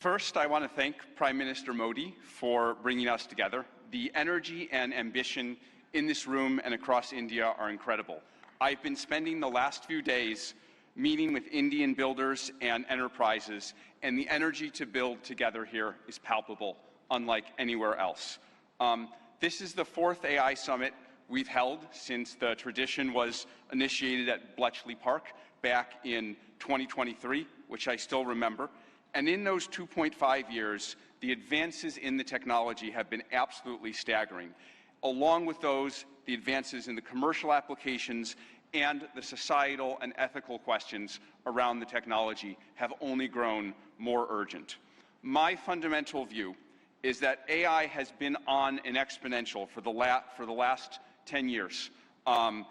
First, I want to thank Prime Minister Modi for bringing us together. The energy and ambition in this room and across India are incredible. I've been spending the last few days meeting with Indian builders and enterprises, and the energy to build together here is palpable, unlike anywhere else. This is the fourth AI summit we've held since the tradition was initiated at Bletchley Park back in 2023, which I still remember. And in those 2.5 years, the advances in the technology have been absolutely staggering. Along with those, the advances in the commercial applications and the societal and ethical questions around the technology have only grown more urgent. My fundamental view is that AI has been on an exponential for the last 10 years, and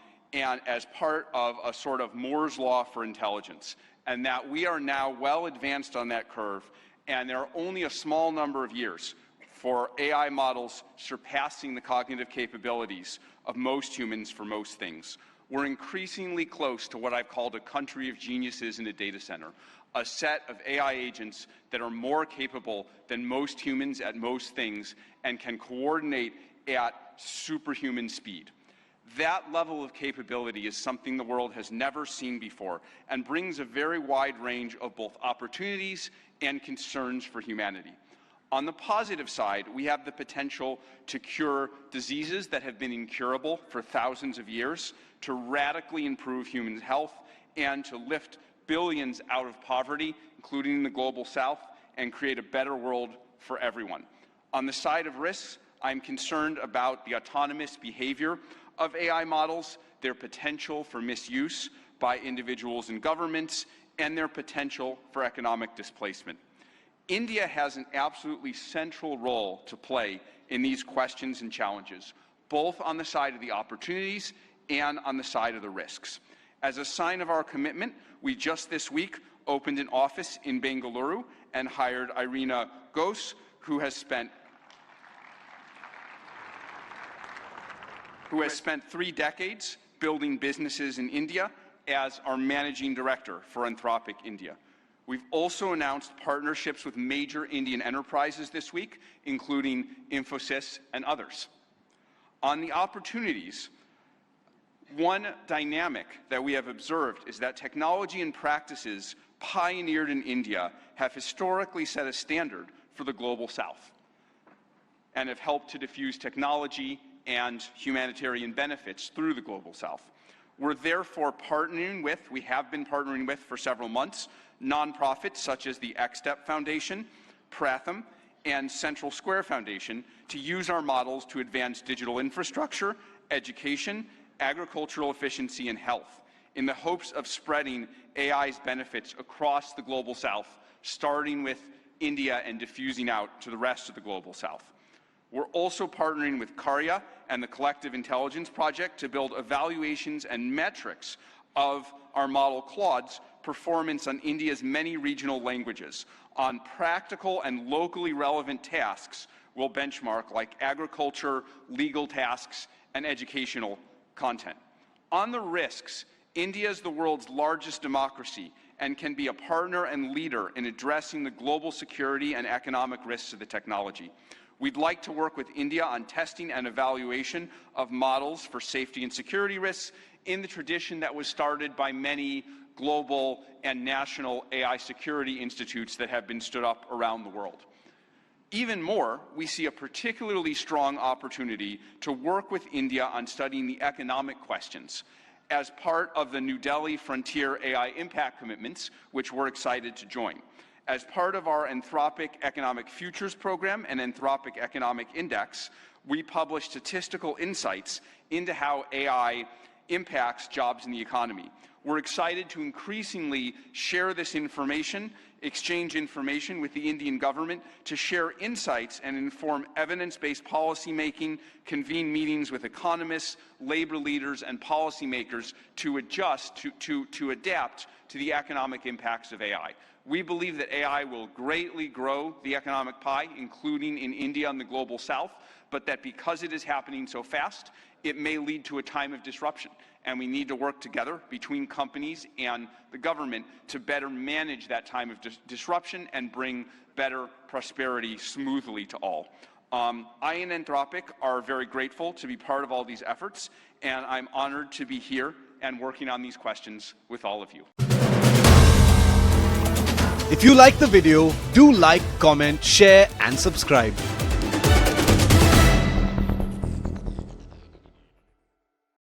as part of a sort of Moore's law for intelligence, and that we are now well advanced on that curve, and there are only a small number of years for AI models surpassing the cognitive capabilities of most humans for most things. We're increasingly close to what I've called a country of geniuses in a data center, a set of AI agents that are more capable than most humans at most things and can coordinate at superhuman speed. That level of capability is something the world has never seen before and brings a very wide range of both opportunities and concerns for humanity. On the positive side, we have the potential to cure diseases that have been incurable for thousands of years, to radically improve human health, and to lift billions out of poverty, including the global south, and create a better world for everyone. On the side of risks, I'm concerned about the autonomous behavior of AI models, their potential for misuse by individuals and governments, and their potential for economic displacement. India has an absolutely central role to play in these questions and challenges, both on the side of the opportunities and on the side of the risks. As a sign of our commitment, we just this week opened an office in Bengaluru and hired Irina Ghose, who has spent 3 decades building businesses in India as our managing director for Anthropic India. We've also announced partnerships with major Indian enterprises this week, including Infosys and others. On the opportunities, one dynamic that we have observed is that technology and practices pioneered in India have historically set a standard for the global south and have helped to diffuse technology and humanitarian benefits through the global south. We're therefore we have been partnering with for several months, nonprofits such as the XStep Foundation, Pratham, and Central Square Foundation to use our models to advance digital infrastructure, education, agricultural efficiency, and health, in the hopes of spreading AI's benefits across the global south, starting with India and diffusing out to the rest of the global south. We're also partnering with Karya and the Collective Intelligence Project to build evaluations and metrics of our model Claude's performance on India's many regional languages. On practical and locally relevant tasks, we'll benchmark like agriculture, legal tasks, and educational content. On the risks, India is the world's largest democracy and can be a partner and leader in addressing the global security and economic risks of the technology. We'd like to work with India on testing and evaluation of models for safety and security risks in the tradition that was started by many global and national AI security institutes that have been stood up around the world. Even more, we see a particularly strong opportunity to work with India on studying the economic questions as part of the New Delhi Frontier AI Impact Commitments, which we're excited to join. As part of our Anthropic Economic Futures Program and Anthropic Economic Index, we publish statistical insights into how AI impacts jobs in the economy. We're excited to increasingly share this information, exchange information with the Indian government to share insights and inform evidence-based policymaking, convene meetings with economists, labor leaders, and policymakers to adapt to the economic impacts of AI. We believe that AI will greatly grow the economic pie, including in India and the global south, but that because it is happening so fast, it may lead to a time of disruption. And we need to work together between companies and the government to better manage that time of disruption and bring better prosperity smoothly to all. I and Anthropic are very grateful to be part of all these efforts, and I'm honored to be here and working on these questions with all of you. If you like the video, do like, comment, share and subscribe.